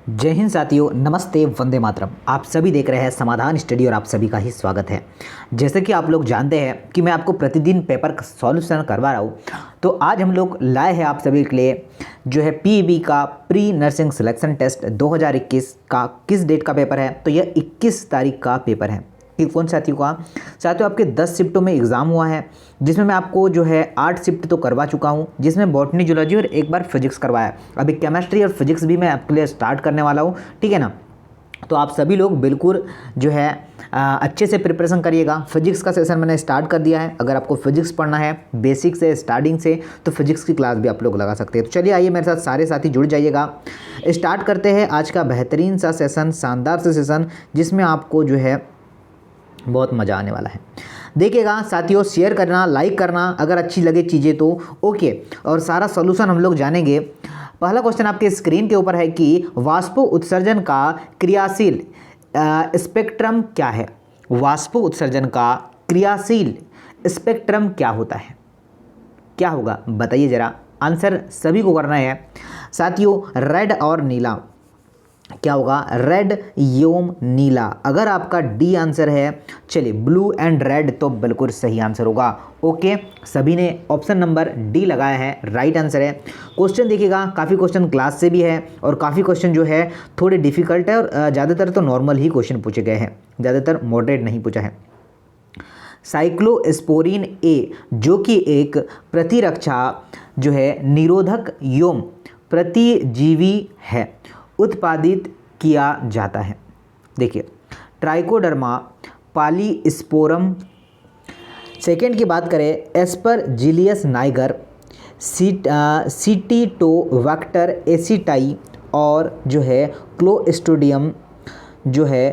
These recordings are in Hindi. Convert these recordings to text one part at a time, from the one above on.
जय हिंद साथियों, नमस्ते, वंदे मातरम। आप सभी देख रहे हैं समाधान स्टडी और आप सभी का ही स्वागत है। जैसे कि आप लोग जानते हैं कि मैं आपको प्रतिदिन पेपर का सॉल्यूशन करवा रहा हूँ, तो आज हम लोग लाए हैं आप सभी के लिए जो है पीईबी का प्री नर्सिंग सिलेक्शन टेस्ट 2021 का किस डेट का पेपर है। तो यह 21 तारीख का पेपर है। कि कौन साथियों का साथियों आपके 10 शिफ्टों में एग्ज़ाम हुआ है, जिसमें मैं आपको जो है 8 शिफ्ट तो करवा चुका हूं, जिसमें बॉटनी, जूलॉजी और एक बार फिजिक्स करवाया। अभी केमिस्ट्री और फिजिक्स भी मैं आपके लिए स्टार्ट करने वाला हूं, ठीक है ना। तो आप सभी लोग बिल्कुल जो है अच्छे से प्रिपरेशन करिएगा। फिजिक्स का सेशन मैंने स्टार्ट कर दिया है। अगर आपको फिजिक्स पढ़ना है बेसिक से, स्टार्टिंग से, तो फिजिक्स की क्लास भी आप लोग लगा सकते हैं। तो चलिए आइए मेरे साथ सारे साथी जुड़ जाइएगा। स्टार्ट करते हैं आज का बेहतरीन सा सेशन, शानदार सा सेशन, जिसमें आपको जो है बहुत मज़ा आने वाला है। देखिएगा साथियों, शेयर करना, लाइक करना अगर अच्छी लगे चीज़ें तो ओके। और सारा सॉल्यूशन हम लोग जानेंगे। पहला क्वेश्चन आपके स्क्रीन के ऊपर है कि वाष्प उत्सर्जन का क्रियाशील स्पेक्ट्रम क्या है। वाष्प उत्सर्जन का क्रियाशील स्पेक्ट्रम क्या होता है, क्या होगा बताइए ज़रा। आंसर सभी को करना है साथियों। रेड और नीला क्या होगा, रेड एवं नीला। अगर आपका डी आंसर है, चलिए ब्लू एंड रेड, तो बिल्कुल सही आंसर होगा। ओके, सभी ने ऑप्शन नंबर डी लगाया है, राइट आंसर है। क्वेश्चन देखिएगा, काफ़ी क्वेश्चन क्लास से भी है और काफ़ी क्वेश्चन जो है थोड़े डिफिकल्ट है और ज़्यादातर तो नॉर्मल ही क्वेश्चन पूछे गए हैं, ज़्यादातर मॉडरेट नहीं पूछा है। साइक्लोस्पोरिन ए, जो कि एक प्रतिरक्षा जो है निरोधक एवं प्रतिजीवी है, उत्पादित किया जाता है। देखिए, ट्राइकोडर्मा पॉलीस्पोरम। सेकेंड की बात करें, एस्परजिलियस नाइगर, सिटिटोबैक्टर एसिटाई और जो है क्लोस्ट्रिडियम जो है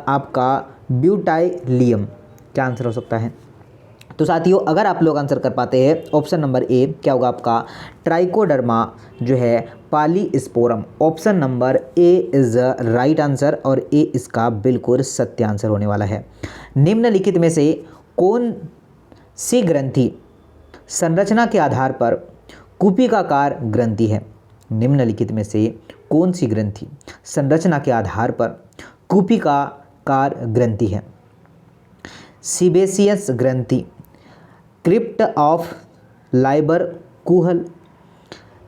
आपका ब्यूटाइलियम। क्या आंसर हो सकता है? तो साथियों, अगर आप लोग आंसर कर पाते हैं ऑप्शन नंबर ए, क्या होगा आपका ट्राइकोडर्मा जो है polysporum. Option number A is right answer और ए इसका बिल्कुल सत्य आंसर होने वाला है। निम्नलिखित में से कौन सी ग्रंथि संरचना के आधार पर कूपिकाकार ग्रंथि है। निम्नलिखित में से कौन सी ग्रंथि संरचना के आधार पर कूपिकाकार ग्रंथि है। सीबेसियस ग्रंथि, क्रिप्ट ऑफ लाइबर कुहल,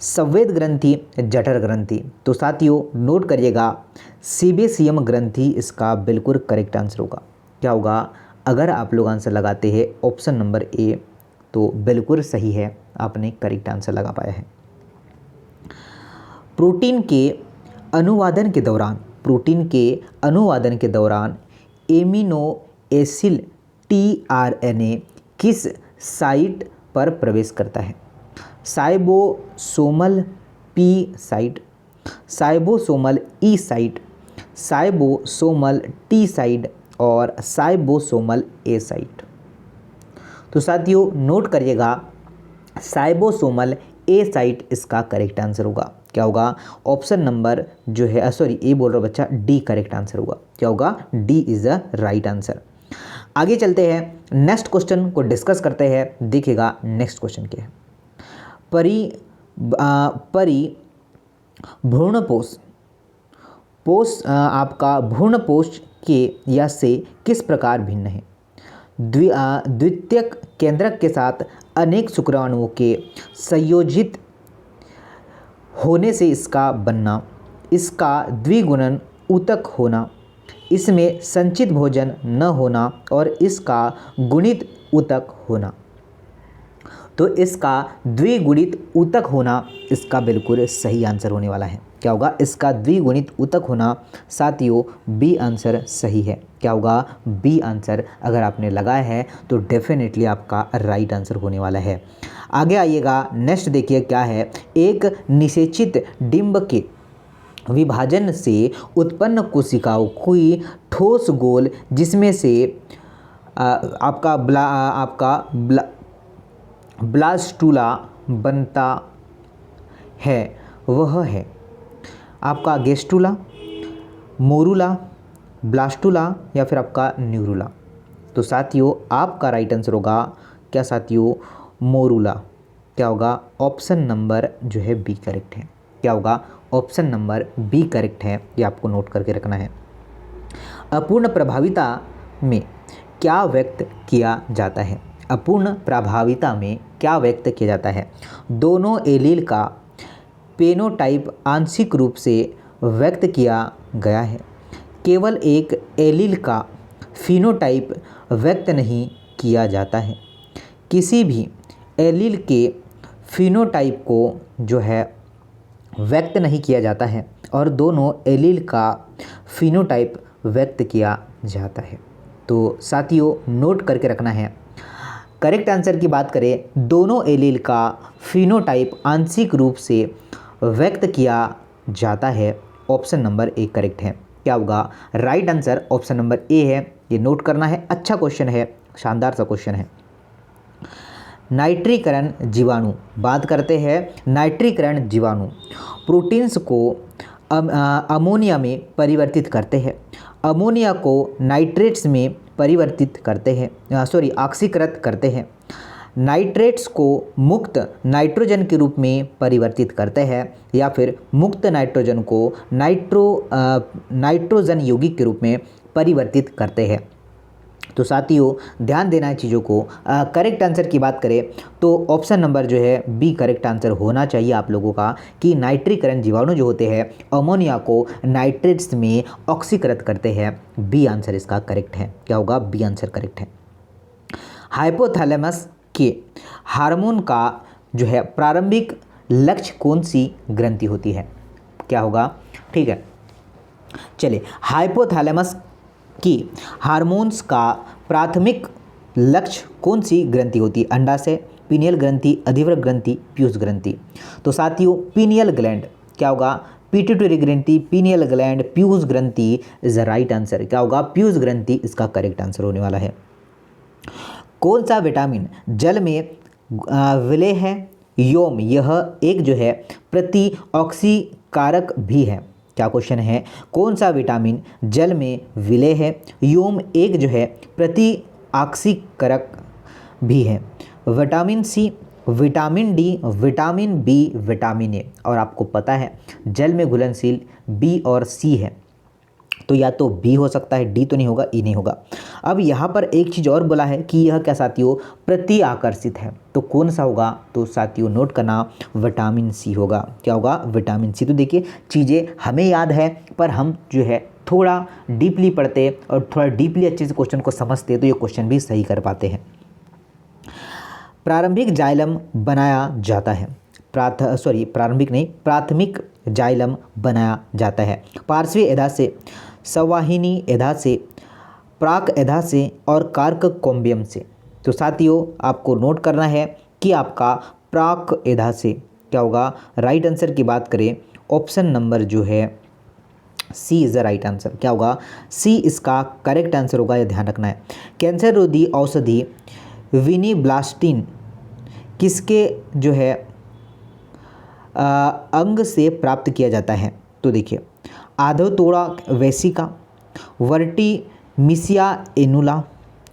संवेद ग्रंथि, जठर ग्रंथि। तो साथियों नोट करिएगा, सीबेसियम ग्रंथि इसका बिल्कुल करेक्ट आंसर होगा। क्या होगा? अगर आप लोग आंसर लगाते हैं ऑप्शन नंबर ए, तो बिल्कुल सही है, आपने करेक्ट आंसर लगा पाया है। प्रोटीन के अनुवादन के दौरान एमिनो एसिड टीआरएनए किस साइट पर प्रवेश करता है। साइबोसोमल पी साइट, साइबोसोमल ई साइट, साइबोसोमल टी साइट और साइबोसोमल ए साइट। तो साथियों नोट करिएगा, साइबोसोमल ए साइट इसका करेक्ट आंसर होगा। क्या होगा? ऑप्शन नंबर जो है ए बोल रहा हूँ बच्चा, डी करेक्ट आंसर होगा। क्या होगा? D is the right answer. आगे चलते हैं, नेक्स्ट क्वेश्चन को डिस्कस करते हैं। देखिएगा नेक्स्ट क्वेश्चन क्या है। आपका भ्रूणपोष के या से किस प्रकार भिन्न है। द्वितीयक केंद्रक के साथ अनेक शुक्राणुओं के संयोजित होने से इसका बनना, इसका द्विगुणन ऊतक होना, इसमें संचित भोजन न होना और इसका गुणित ऊतक होना। तो इसका द्विगुणित ऊतक होना इसका बिल्कुल सही आंसर होने वाला है। क्या होगा? इसका द्विगुणित ऊतक होना। साथियों बी आंसर सही है। क्या होगा? बी आंसर अगर आपने लगाया है तो डेफिनेटली आपका राइट आंसर होने वाला है। आगे आइएगा, नेक्स्ट देखिए क्या है। एक निषेचित डिंब के विभाजन से उत्पन्न कोशिकाओं की ठोस गोल, जिसमें से आपका ब्लास्टुला बनता है, वह है आपका गेस्टुला, मोरुला, ब्लास्टुला या फिर आपका न्यूरुला। तो साथियों आपका राइट आंसर होगा क्या साथियों? मोरुला। क्या होगा? ऑप्शन नंबर जो है बी करेक्ट है। क्या होगा? ऑप्शन नंबर बी करेक्ट है, ये आपको नोट करके रखना है। अपूर्ण प्रभाविता में क्या व्यक्त किया जाता है? अपूर्ण प्रभाविता में क्या व्यक्त किया जाता है? दोनों एलील का पेनोटाइप आंशिक रूप से व्यक्त किया गया है। केवल एक एलील का फिनोटाइप व्यक्त नहीं किया जाता है। किसी भी एलील के फिनोटाइप को जो है व्यक्त नहीं किया जाता है और दोनों एलील का फिनोटाइप व्यक्त किया जाता है। तो साथियों नोट करके रखना है। करेक्ट आंसर की बात करें, दोनों एलील का फिनोटाइप आंशिक रूप से व्यक्त किया जाता है। ऑप्शन नंबर ए करेक्ट है। क्या होगा? Right answer option number A है, ये नोट करना है। अच्छा क्वेश्चन है, शानदार सा क्वेश्चन है। नाइट्रीकरण जीवाणु, बात करते हैं नाइट्रीकरण जीवाणु प्रोटीन्स को अमोनिया में परिवर्तित करते हैं, अमोनिया को नाइट्रेट्स में परिवर्तित करते हैं, ऑक्सीकृत करते हैं, नाइट्रेट्स को मुक्त नाइट्रोजन के रूप में परिवर्तित करते हैं या फिर मुक्त नाइट्रोजन को नाइट्रोजन यौगिक के रूप में परिवर्तित करते हैं। तो साथियों ध्यान देना है चीज़ों को। करेक्ट आंसर की बात करें तो ऑप्शन नंबर जो है बी करेक्ट आंसर होना चाहिए आप लोगों का, कि नाइट्रीकरण जीवाणु जो होते हैं अमोनिया को नाइट्रेट्स में ऑक्सीकृत करते हैं। बी आंसर इसका करेक्ट है। क्या होगा? बी आंसर करेक्ट है। हाइपोथैलेमस के हार्मोन का जो है प्रारंभिक लक्ष्य कौन सी ग्रंथि होती है? क्या होगा? ठीक है, चलिए हाइपोथैलेमस कि हार्मोन्स का प्राथमिक लक्ष्य कौन सी ग्रंथि होती है? अंडाशय, पीनियल ग्रंथि, अधिवृक्क ग्रंथि, पीयूष ग्रंथि। तो साथियों पीनियल ग्लैंड, क्या होगा? पिट्यूटरी ग्रंथि, पीनियल ग्लैंड, पीयूष ग्रंथि इज द राइट आंसर। क्या होगा? पीयूष ग्रंथि इसका करेक्ट आंसर होने वाला है। कौन सा विटामिन जल में विलय है? योम, यह एक जो है प्रति ऑक्सीकारक भी है। क्या क्वेश्चन है? कौन सा विटामिन जल में विलय है? योम एक जो है प्रति ऑक्सीकारक भी है। Vitamin C, vitamin D, vitamin B, vitamin A. और आपको पता है जल में घुलनशील बी और सी है, तो या तो बी हो सकता है, डी तो नहीं होगा, ई नहीं होगा। अब यहाँ पर एक चीज़ और बोला है कि यह क्या साथियों प्रति आकर्षित है, तो कौन सा होगा? तो साथियों नोट करना, विटामिन सी होगा। क्या होगा? Vitamin C. तो देखिए चीज़ें हमें याद है पर हम जो है थोड़ा डीपली पढ़ते और थोड़ा डीपली अच्छे से क्वेश्चन को समझते तो ये क्वेश्चन भी सही कर पाते हैं। प्रारंभिक जाइलम बनाया जाता है, प्राथमिक जाइलम बनाया जाता है पार्श्वीय एधा से, संवाहिनी एधा से, प्राक एधा से और कार्क कोम्बियम से। तो साथियों आपको नोट करना है कि आपका प्राक एधा से। क्या होगा? राइट आंसर की बात करें ऑप्शन नंबर जो है सी इज़ द राइट आंसर। क्या होगा? सी इसका करेक्ट आंसर होगा, यह ध्यान रखना है। कैंसर रोधी औषधि विनिब्लास्टिन किसके जो है अंग से प्राप्त किया जाता है? तो देखिए आधोतोड़ा वेसिका, वर्टिमिसिया एनुला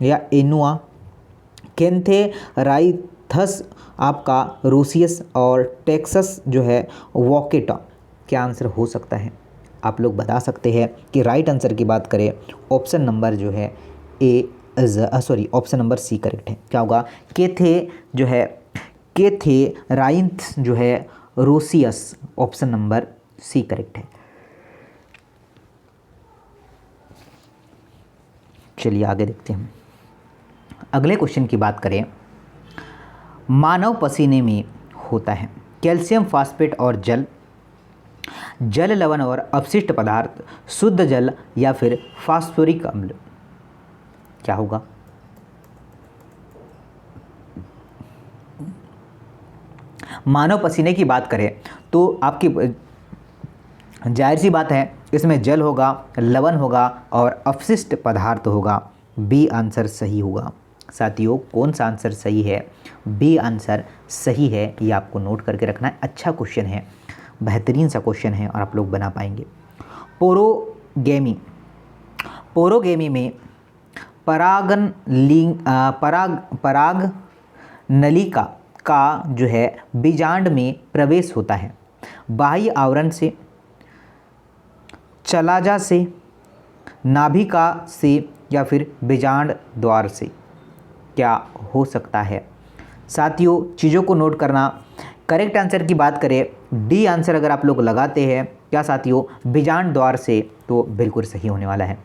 या एनुआ, कैंथेराइथस आपका रोसियस और टेक्सस जो है वॉकेटा। क्या आंसर हो सकता है? आप लोग बता सकते हैं कि राइट आंसर की बात करें ऑप्शन नंबर जो है ऑप्शन नंबर सी करेक्ट है। क्या होगा? कैथेराइथस जो है roseus, option number C correct है। चलिए आगे देखते हैं। अगले क्वेश्चन की बात करें, मानव पसीने में होता है कैल्शियम फास्फेट और जल लवण और अपशिष्ट पदार्थ, शुद्ध जल या फिर फास्फोरिक अम्ल। क्या होगा? मानव पसीने की बात करें तो आपकी जाहिर सी बात है इसमें जल होगा, लवण होगा और अपशिष्ट पदार्थ होगा। बी आंसर सही होगा। साथियों कौन सा आंसर सही है? बी आंसर सही है, ये आपको नोट करके रखना है। अच्छा क्वेश्चन है, बेहतरीन सा क्वेश्चन है और आप लोग बना पाएंगे। पोरोगेमी में पराग नलिका का जो है बीजांड में प्रवेश होता है। बाह्य आवरण से, चलाजा से, नाभिका से या फिर बीजांड द्वार से? क्या हो सकता है? साथियों चीज़ों को नोट करना। करेक्ट आंसर की बात करें, डी आंसर अगर आप लोग लगाते हैं क्या साथियों, बीजांड द्वार से, तो बिल्कुल सही होने वाला है।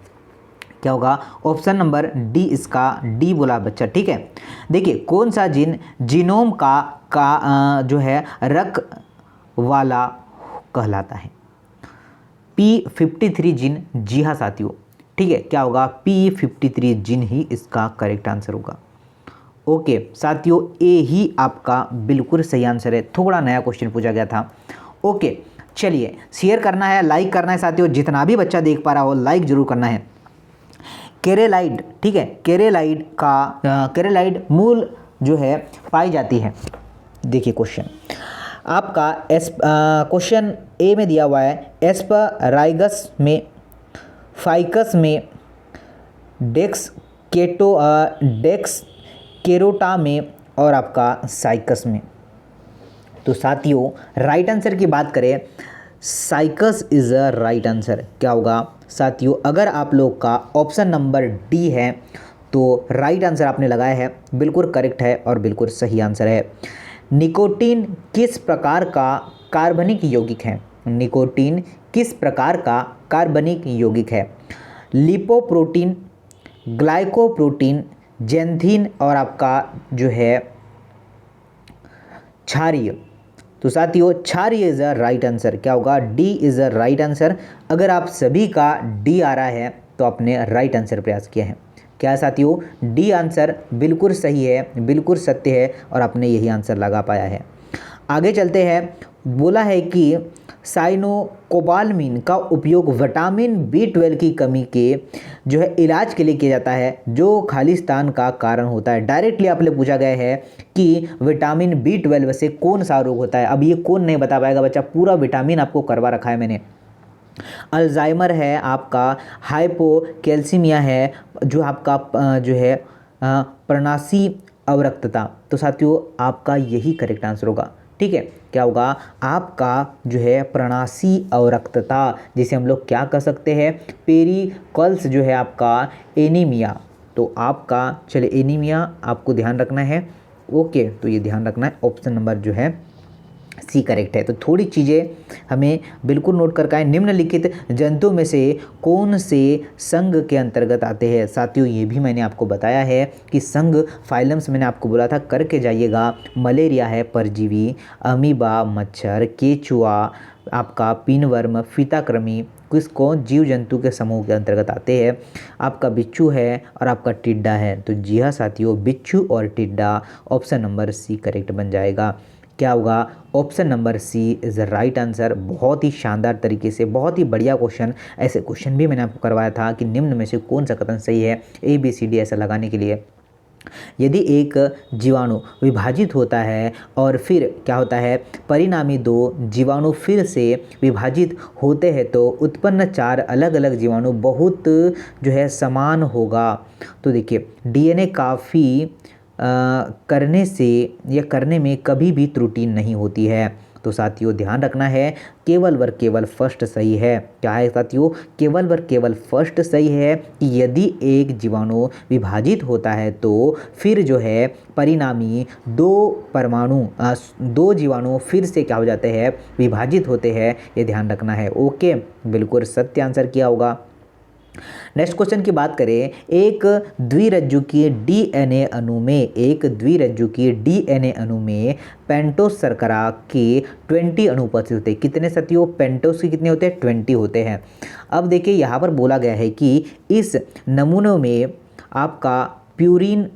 क्या होगा? ऑप्शन नंबर डी, इसका डी बोला बच्चा, ठीक है। देखिए कौन सा जीन जीनोम का जो है रख वाला कहलाता है? P53 जीन, जी हाँ साथियों, ठीक है। क्या होगा? P53 जीन ही इसका करेक्ट आंसर होगा। ओके साथियों, ए ही आपका बिल्कुल सही आंसर है। थोड़ा नया क्वेश्चन पूछा गया था। ओके चलिए, शेयर करना है, लाइक करना है साथियों, जितना भी बच्चा देख पा रहा हो लाइक जरूर करना है। केरेलाइड, ठीक है, केरेलाइड मूल जो है पाई जाती है। देखिए क्वेश्चन आपका क्वेश्चन ए में दिया हुआ है, एस्पराइगस में, फाइकस में, डेक्स केरोटा में और आपका साइकस में। तो साथियों राइट आंसर की बात करें, cycas is a right answer. क्या होगा साथियों? अगर आप लोग का ऑप्शन नंबर डी है तो राइट आंसर आपने लगाया है, बिल्कुल करेक्ट है और बिल्कुल सही आंसर है। निकोटीन किस प्रकार का कार्बनिक यौगिक है? निकोटीन किस प्रकार का कार्बनिक यौगिक है? लिपोप्रोटीन, ग्लाइकोप्रोटीन, जेंथिन और आपका जो है क्षारीय। तो साथियों क्षारीय इज़ अ राइट आंसर। क्या होगा? D is a right answer. अगर आप सभी का डी आ रहा है तो आपने राइट आंसर प्रयास किया है। क्या है साथियों? डी आंसर बिल्कुल सही है, बिल्कुल सत्य है और आपने यही आंसर लगा पाया है। आगे चलते हैं। बोला है कि साइनोकोबालामीन का उपयोग विटामिन B12 की कमी के जो है इलाज के लिए किया जाता है, जो खालिस्तान का कारण होता है। डायरेक्टली आप लोग पूछा गया है कि विटामिन B12 से कौन सा रोग होता है। अब ये कौन नहीं बता पाएगा बच्चा, पूरा विटामिन आपको करवा रखा है मैंने। अल्जाइमर है आपका, हाइपोकैल्सीमिया है, जो आपका जो है प्रणाशी अवरक्तता। तो साथियों आपका यही करेक्ट आंसर होगा, ठीक है। क्या होगा? आपका जो है प्रणाशी अवरक्तता, जिसे हम लोग क्या कह सकते हैं, पेरिकल्स जो है आपका एनीमिया। तो आपका चलिए एनीमिया आपको ध्यान रखना है। ओके तो ये ध्यान रखना है, ऑप्शन नंबर जो है सी करेक्ट है। तो थोड़ी चीज़ें हमें बिल्कुल नोट कर है। निम्नलिखित जंतु में से कौन से संघ के अंतर्गत आते हैं? साथियों ये भी मैंने आपको बताया है कि संघ फाइलम्स मैंने आपको बोला था, करके जाइएगा। मलेरिया है परजीवी, अमीबा मच्छर, केचुआ, आपका पिनवर्म, फीताकृमि किसको जीव जंतु के समूह के अंतर्गत आते हैं? आपका बिच्छू है और आपका टिड्डा है। तो जी हाँ साथियों, बिच्छू और टिड्डा, ऑप्शन नंबर सी करेक्ट बन जाएगा। क्या होगा? Option number C is the right answer. बहुत ही शानदार तरीके से, बहुत ही बढ़िया क्वेश्चन। ऐसे क्वेश्चन भी मैंने आपको करवाया था कि निम्न में से कौन सा कथन सही है, ABCD ऐसा लगाने के लिए। यदि एक जीवाणु विभाजित होता है और फिर क्या होता है, परिणामी 2 जीवाणु फिर से विभाजित होते हैं तो उत्पन्न 4 अलग अलग जीवाणु बहुत जो है समान होगा। तो देखिए DNA काफ़ी करने से या करने में कभी भी त्रुटि नहीं होती है। तो साथियों ध्यान रखना है, केवल व केवल फर्स्ट सही है। क्या है साथियों? केवल व केवल फर्स्ट सही है कि यदि एक जीवाणु विभाजित होता है तो फिर जो है परिणामी 2 जीवाणु फिर से क्या हो जाते हैं, विभाजित होते हैं। ये ध्यान रखना है। ओके बिल्कुल सत्य आंसर किया होगा। नेक्स्ट क्वेश्चन की बात करें, एक द्विरज्जुकीय डीएनए अणु में पेंटोस शर्करा के 20 अणु उपस्थित होते हैं। कितने साथियों? पेंटोस के कितने होते हैं? 20 होते हैं। अब देखिए यहाँ पर बोला गया है कि इस नमूनों में आपका प्यूरिन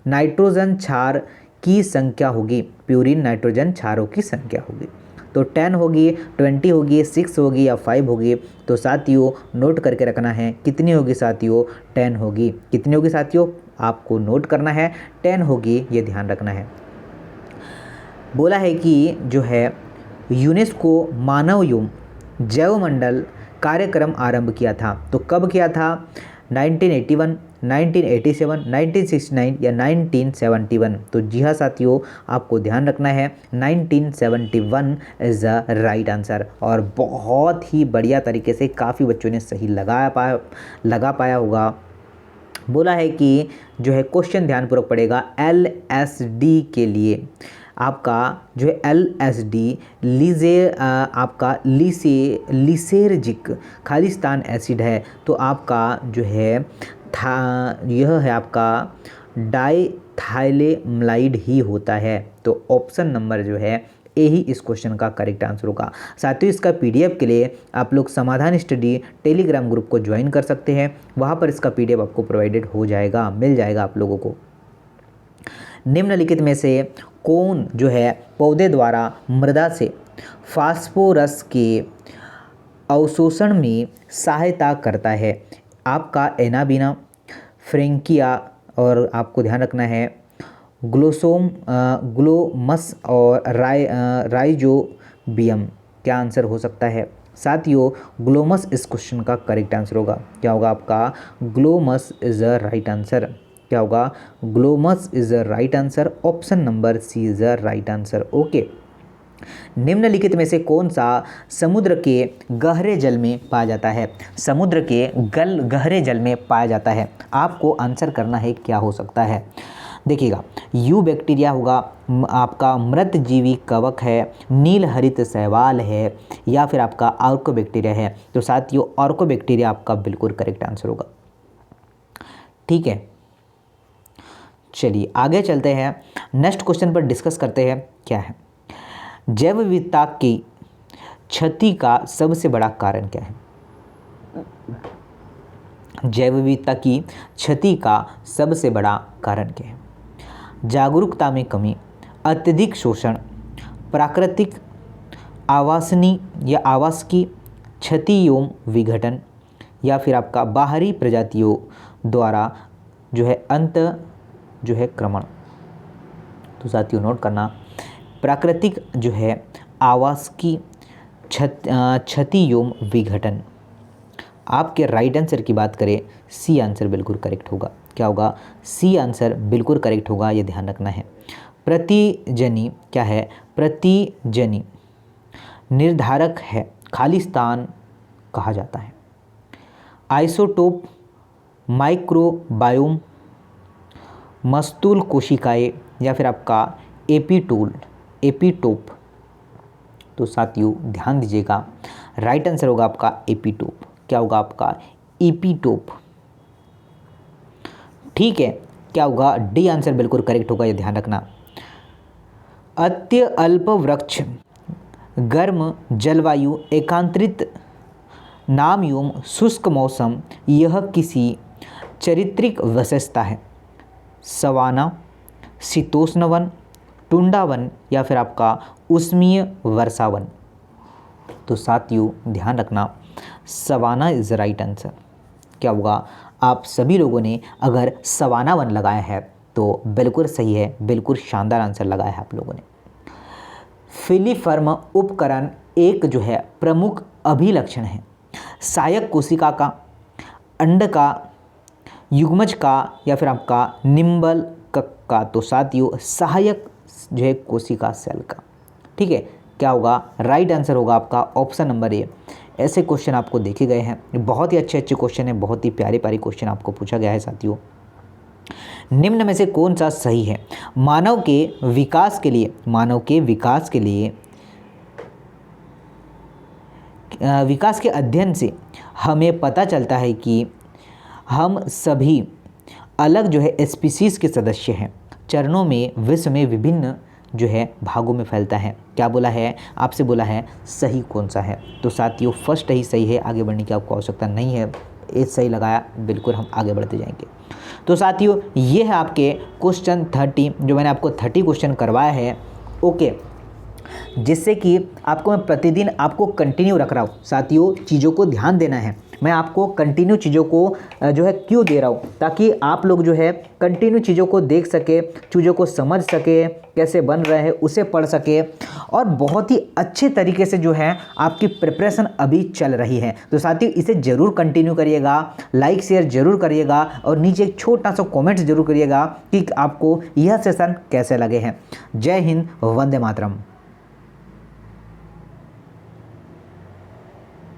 नाइट्रोजन क्षार की संख्या होगी, प्यूरिन नाइट्रोजन क्षारों की संख्या होगी। तो 10 होगी, 20 होगी, 6 होगी या 5 होगी। तो साथियों नोट करके रखना है, कितनी होगी साथियों? 10 होगी। कितनी होगी साथियों? आपको नोट करना है, 10 होगी, ये ध्यान रखना है। बोला है कि जो है यूनेस्को मानव एवं जैवमंडल कार्यक्रम आरंभ किया था। तो कब किया था? 1981, 1987, 1969 या 1971? तो जी हाँ साथियों, आपको ध्यान रखना है 1971 इज़ द राइट आंसर। और बहुत ही बढ़िया तरीके से काफ़ी बच्चों ने सही लगा पाया होगा। बोला है कि जो है क्वेश्चन ध्यानपूर्वक पड़ेगा। LSD के लिए आपका जो है LSD आपका लिसेर्जिक खालिस्तान एसिड है। तो आपका जो है यह है आपका डाइथाइलेमाइड ही होता है। तो ऑप्शन नंबर जो है ए ही इस क्वेश्चन का करेक्ट आंसर होगा। साथियों, इसका PDF के लिए आप लोग समाधान स्टडी टेलीग्राम ग्रुप को ज्वाइन कर सकते हैं। वहाँ पर इसका PDF आपको प्रोवाइडेड हो जाएगा, मिल जाएगा आप लोगों को। निम्नलिखित में से कौन जो है पौधे द्वारा मृदा से फास्फोरस के अवशोषण में सहायता करता है? आपका एनाबीना, फ्रेंकिया और आपको ध्यान रखना है ग्लोमस और राइजोबियम। क्या आंसर हो सकता है साथियों? ग्लोमस इस क्वेश्चन का करेक्ट आंसर होगा। क्या होगा आपका? Glomus is the right answer. क्या होगा? Glomus is the right answer. Option number C is the right answer. Okay. निम्नलिखित में से कौन सा समुद्र के गहरे जल में पाया जाता है? समुद्र के गहरे जल में पाया जाता है। आपको आंसर करना है क्या हो सकता है। देखिएगा, यू बैक्टीरिया होगा, आपका मृत जीवी कवक है, नील हरित शैवाल है, या फिर आपका आर्को बैक्टीरिया है। तो साथियों, आर्को बैक्टीरिया आपका बिल्कुल करेक्ट आंसर होगा। ठीक है, चलिए आगे चलते हैं। नेक्स्ट क्वेश्चन पर डिस्कस करते हैं। क्या है? जैव विविधता की क्षति का सबसे बड़ा कारण क्या है? जैव विविधता की क्षति का सबसे बड़ा कारण क्या है? जागरूकता में कमी, अत्यधिक शोषण, प्राकृतिक आवास की क्षति एवं विघटन, या फिर आपका बाहरी प्रजातियों द्वारा जो है क्रमण। तो साथियों नोट करना, प्राकृतिक जो है आवास की क्षति एवं विघटन। आपके राइट आंसर की बात करें, सी आंसर बिल्कुल करेक्ट होगा। क्या होगा? सी आंसर बिल्कुल करेक्ट होगा, ये ध्यान रखना है। प्रतिजनी क्या है? प्रतिजनी निर्धारक है, खालिस्तान कहा जाता है। आइसोटोप, माइक्रोबायोम, मस्तूल कोशिकाएं, या फिर आपका एपिटोप। तो साथियों ध्यान दीजिएगा, राइट आंसर होगा आपका एपिटोप। क्या होगा आपका? एपिटोप। ठीक है, क्या होगा? डी आंसर बिल्कुल करेक्ट होगा, ये ध्यान रखना। अत्यल्प वृक्ष, गर्म जलवायु, एकांतरित नाम एवं शुष्क मौसम, यह किसी चारित्रिक विशेषता है? सवाना, शीतोष्ण वन, टुंडा वन, या फिर आपका उष्मीय वर्षावन। तो साथियों ध्यान रखना, सवाना इज राइट आंसर। क्या होगा? आप सभी लोगों ने अगर सवाना वन लगाया है तो बिल्कुल सही है, बिल्कुल शानदार आंसर लगाया है आप लोगों ने। फिलीफर्म उपकरण एक जो है प्रमुख अभिलक्षण है? सहायक कोशिका का, अंड का, युग्मज का, या फिर आपका निम्बल का। तो साथियों सहायक जो है कोशिका सेल का। ठीक है, क्या होगा? राइट आंसर होगा आपका ऑप्शन नंबर ए। ऐसे क्वेश्चन आपको देखे गए हैं, बहुत ही अच्छे क्वेश्चन हैं, बहुत ही प्यारे क्वेश्चन आपको पूछा गया है साथियों। निम्न में से कौन सा सही है? मानव के विकास के लिए विकास के अध्ययन से हमें पता चलता है कि हम सभी अलग जो है स्पीसीज के सदस्य हैं। चरणों में विश्व में विभिन्न जो है भागों में फैलता है। क्या बोला है? आपसे बोला है सही कौन सा है? तो साथियों फर्स्ट ही सही है, आगे बढ़ने की आपको आवश्यकता नहीं है। ए सही लगाया, बिल्कुल हम आगे बढ़ते जाएंगे। तो साथियों ये है आपके क्वेश्चन 30, जो मैंने आपको 30 क्वेश्चन करवाया है। ओके, जिससे कि आपको मैं प्रतिदिन आपको कंटिन्यू रख रहा हूँ। साथियों चीज़ों को ध्यान देना है, मैं आपको कंटिन्यू चीज़ों को जो है क्यों दे रहा हूँ, ताकि आप लोग जो है कंटिन्यू चीज़ों को देख सके, चीज़ों को समझ सके, कैसे बन रहे हैं उसे पढ़ सके, और बहुत ही अच्छे तरीके से जो है आपकी प्रिपरेशन अभी चल रही है। तो साथियों इसे ज़रूर कंटिन्यू करिएगा, लाइक शेयर ज़रूर करिएगा और नीचे एक छोटा सा कमेंट ज़रूर करिएगा कि आपको यह सेशन कैसे लगे हैं। जय हिंद, वंदे मातरम।